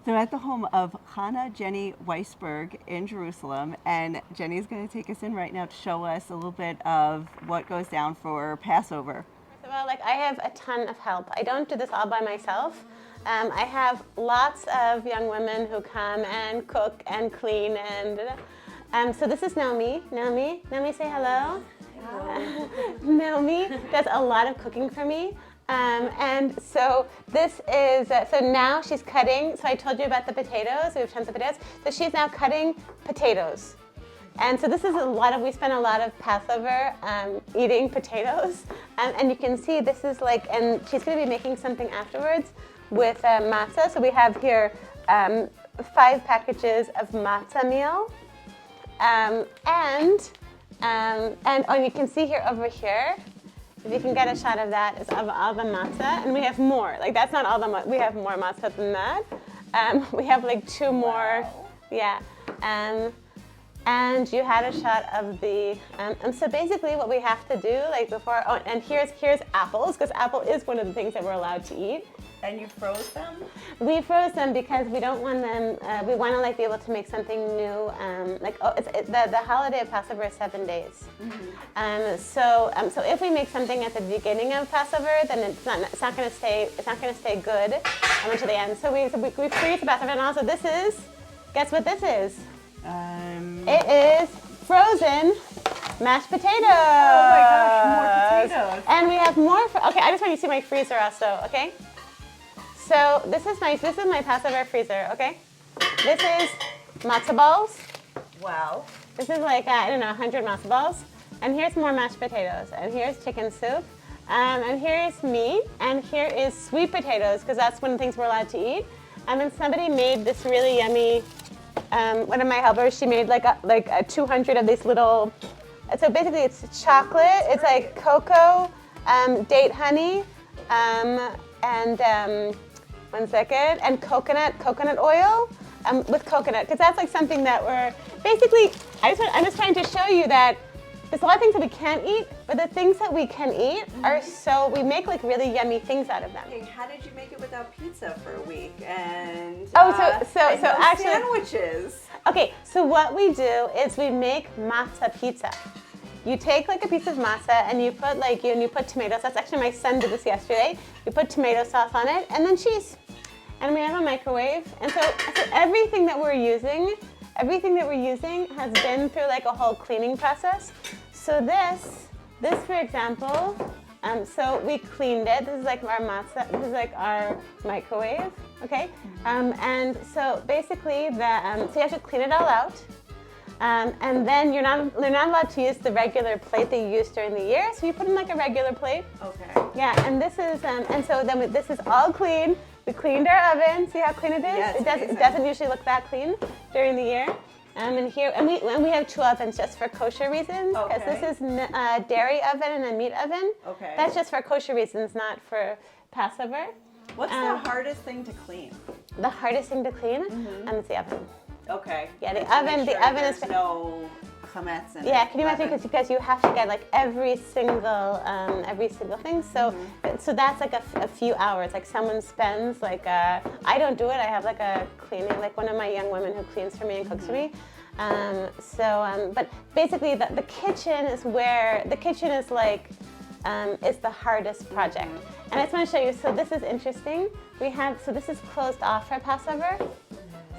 So at the home of Chana Jenny Weisberg in Jerusalem, and Jenny's going to take us in right now to show us a little bit of what goes down for Passover. First of all, I have a ton of help. I don't do this all by myself. I have lots of young women who come and cook and clean, and so this is Naomi. Naomi, say hello. Naomi does a lot of cooking for me. And so this is, so now she's cutting, so I told you about the potatoes, we have tons of potatoes, so she's now cutting potatoes. And so this is we spend a lot of Passover eating potatoes, and you can see this is and she's going to be making something afterwards with matzah. So we have here 5 packages of matzah meal, and you can see here over here, if you can get a shot of that, is of all the matzah, and we have more. That's not all the we have more matzah than that. We have 2 more, yeah. And you had a shot of the, and so basically what we have to do before, and here's apples, because apple is one of the things that we're allowed to eat. And you froze them? We froze them because we don't want them, we want to be able to make something new. The holiday of Passover is 7 days. Mm-hmm. So if we make something at the beginning of Passover, then it's not going to stay good until the end. So we freeze the Passover, and also this is, guess what this is? It is frozen mashed potatoes. Oh my gosh, more potatoes. And we have more. Okay, I just want you to see my freezer also. Okay. So this is my Passover freezer. Okay. This is matzo balls. Wow. This is 100 matzo balls. And here's more mashed potatoes. And here's chicken soup. And here's meat. And here is sweet potatoes, because that's one of the things we're allowed to eat. And then somebody made this really yummy. One of my helpers, she made a 200 of these little. So basically, it's chocolate. It's cocoa, date honey, and one second, and coconut oil with coconut, because that's something that we're basically. I'm just trying to show you that there's a lot of things that we can't eat, but the things that we can eat are we make really yummy things out of them. Okay, how did you make it without pizza for a week? And so actually sandwiches. Okay, so what we do is we make matzah pizza. You take a piece of matzah and you put you put tomato sauce. Actually, my son did this yesterday. You put tomato sauce on it and then cheese. And we have a microwave. And so everything that we're using has been through a whole cleaning process. So this for example, so we cleaned it. This is our matzah. This is our microwave. Okay. And so basically so you have to clean it all out. And then they're not allowed to use the regular plate that you use during the year, so you put in a regular plate. Okay. Yeah, and this is this is all clean. We cleaned our oven. See how clean it is? Yeah, it doesn't usually look that clean during the year. And we have 2 ovens just for kosher reasons, because this is a dairy oven and a meat oven. Okay. That's just for kosher reasons, not for Passover. What's the hardest thing to clean? The hardest thing to clean is the oven. Okay. Yeah, the oven is no chametz in it. Yeah, can you imagine? Because you have to get every single thing. So so that's a few hours. Someone spends I don't do it. I have a cleaning, one of my young women who cleans for me and cooks for me. But basically the kitchen is is the hardest project. And I just want to show you. So this is interesting. This is closed off for Passover.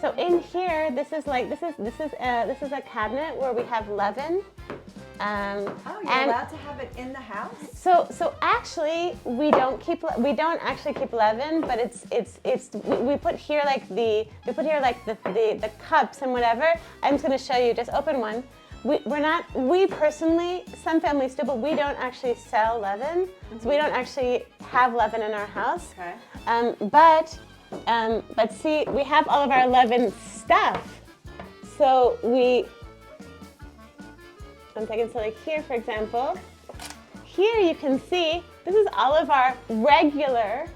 So in here, this is a cabinet where we have leaven. You're allowed to have it in the house? So actually, we don't actually keep leaven, but we put here the cups and whatever. I'm just going to show you. Just open one. We personally, some families do, but we don't actually sell leaven. So we don't actually have leaven in our house. Okay. But see, we have all of our leaven stuff. So one second, so here, for example, here you can see, this is all of our regular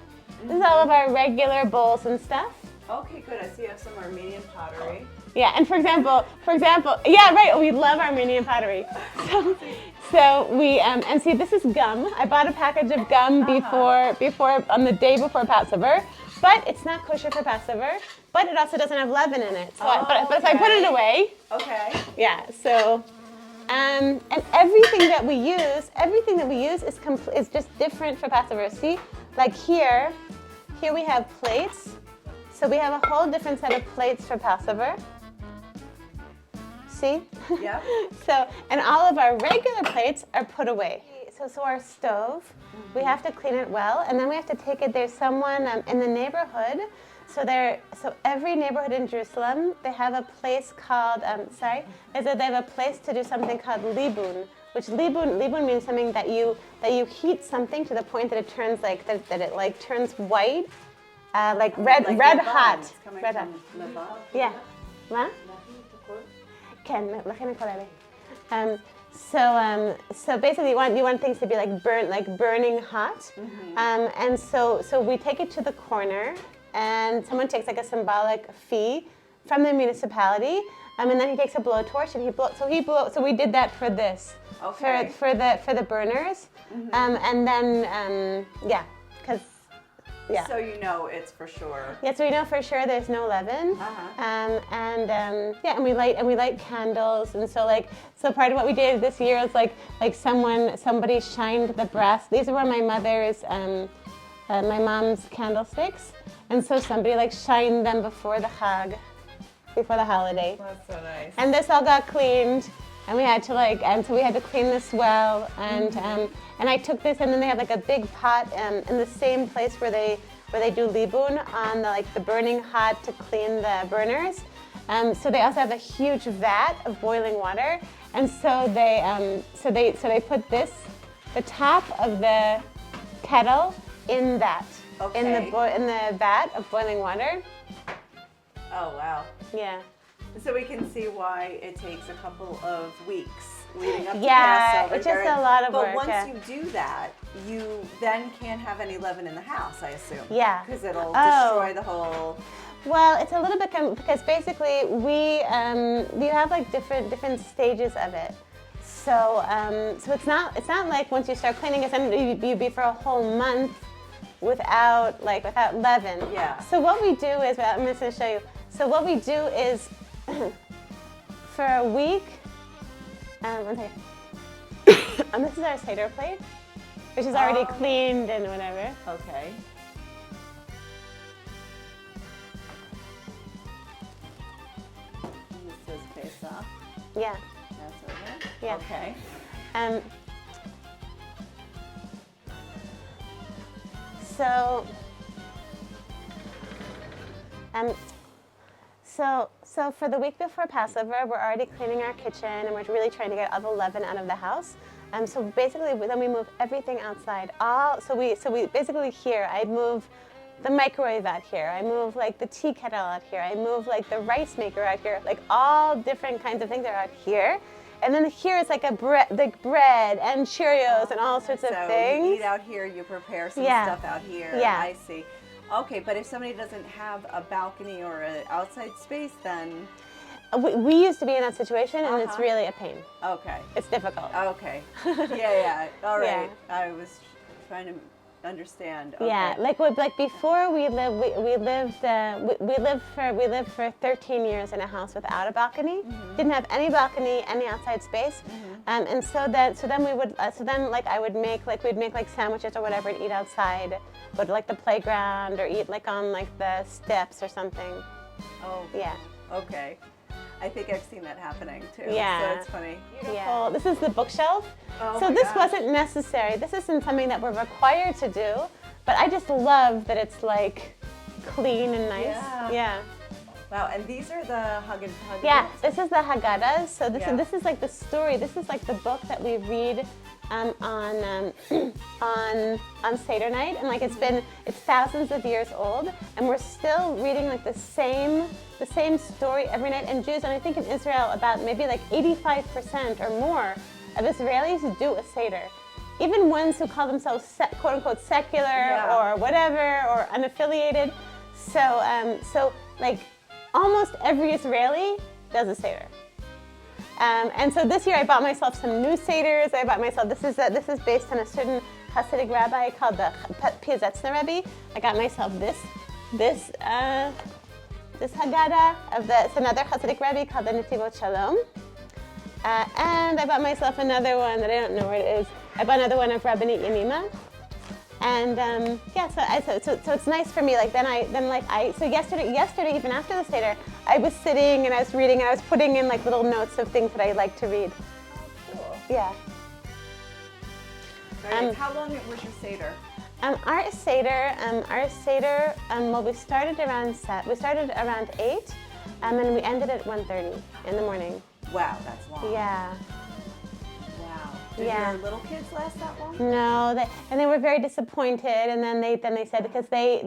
bowls and stuff. Okay, good. I see you have some Armenian pottery. Yeah, and for example, yeah, right. We love Armenian pottery. So we and see, this is gum. I bought a package of gum before on the day before Passover, but it's not kosher for Passover. but it also doesn't have leaven in it. So but if I put it away, Okay. yeah. So, and everything that we use is just different for Passover. See, like here we have plates. So we have a whole different set of plates for Passover. See? Yep. So, and all of our regular plates are put away. So our stove, we have to clean it well, and then we have to take it. There's someone in the neighborhood. So every neighborhood in Jerusalem, they have a place called they have a place to do something called libun, which libun means something that you heat something to the point that it turns that it like turns white, like red hot. It's coming Red from hot. Lebanon. Yeah. What? כן, לכן הכל עלי. So basically you want things to be like burning hot. And so we take it to the corner, and someone takes like a symbolic fee from the municipality, and then he takes a blowtorch and he blows. So we did that for this, Okay. for the burners, and then because. Yeah. So you know it's for sure. Yeah, so we know for sure there's no leaven, and we light candles, and so part of what we did this year is like somebody shined the brass. These were my mother's, my mom's candlesticks, and so somebody shined them before the Chag, before the holiday. That's so nice. And this all got cleaned, and we had to and so we had to clean this well, and I took this, and then they have a big pot in the same place where they do libun on the burning hot to clean the burners. So they also have a huge vat of boiling water, and so they put the top of the kettle in that, in the vat of boiling water. Oh wow. Yeah. So we can see why it takes a couple of weeks leading up to Yeah, Passover. it's just a lot of but work. once Yeah. you do that, you then can't have any leaven in the house, I assume. Yeah. Because it'll Oh. destroy the whole. Well, it's a little bit because basically you have different stages of it. So it's not like once you start cleaning it, you'd be for a whole month without leaven. Yeah. So what we do is, I'm just going to show you. So what we do is for a week. One second. And this is our Seder plate, which is already cleaned and whatever. Okay. This says Pesach. Yeah. That's over. Yeah. Okay. So for the week before Passover, we're already cleaning our kitchen, and we're really trying to get all the leaven out of the house. So basically, then we move everything outside. So we basically here, I move the microwave out here. I move the tea kettle out here. I move the rice maker out here. All different kinds of things are out here. And then here is bread and Cheerios and all sorts of things. So you eat out here, you prepare some Yeah. stuff out here. Yeah. I see. Okay, but if somebody doesn't have a balcony or an outside space, then... We used to be in that situation, and it's really a pain. Okay. It's difficult. Okay. Yeah. All right. Yeah. I was trying to understand. Okay. Yeah, before we lived for 13 years in a house without a balcony. Didn't have any balcony, any outside space, and so then I would make we'd make sandwiches or whatever and eat outside, go to the playground or eat on the steps or something. Oh. Yeah. Okay. I think I've seen that happening too. Yeah. So it's funny. Yeah. This is the bookshelf. Oh So my this gosh. wasn't necessary. This isn't something that we're required to do, but I just love that it's clean and nice. Yeah. Yeah. Wow. And these are the Haggadah. Yeah, this is the Haggadahs. So this Yeah. is the story. This is the book that we read on Seder night, and it's thousands of years old, and we're still reading the same story every night. And Jews, and I think in Israel, about maybe 85% or more of Israelis do a Seder. Even ones who call themselves quote unquote secular or whatever or unaffiliated. So almost every Israeli does a Seder. And so this year I bought myself some new Seders. I bought myself, this is based on a certain Hasidic rabbi called the Piazetzner Rebbe. I got myself this this Haggadah it's another Hasidic Rebbe called the Netivot Shalom. And I bought myself another one that I don't know where it is. I bought another one of Rabbanit Yemima. And so it's nice for me. Like so yesterday even after the Seder, I was sitting and I was reading and I was putting in like little notes of things that I like to read. Cool. Yeah. How long was your Seder? Our Seder, well, we started around 8, and we ended at 1:30 in the morning. Wow, that's long. Yeah. Wow. Did your little kids last that long? No, they were very disappointed, and then they said because they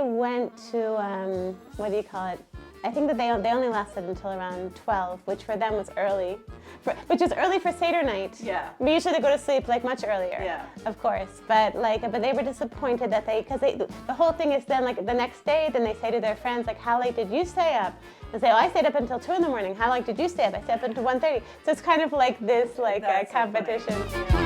went to what do you call it? I think that they only lasted until around 12, which for them was early, which is early for Seder night. Yeah. But usually they go to sleep like much earlier. Yeah. Of course, but they were disappointed that the whole thing is then like the next day, then they say to their friends like, how late did you stay up? And say, oh, I stayed up until 2 in the morning. How late did you stay up? I stayed up until 1:30. So it's kind of like this competition. So funny. Yeah.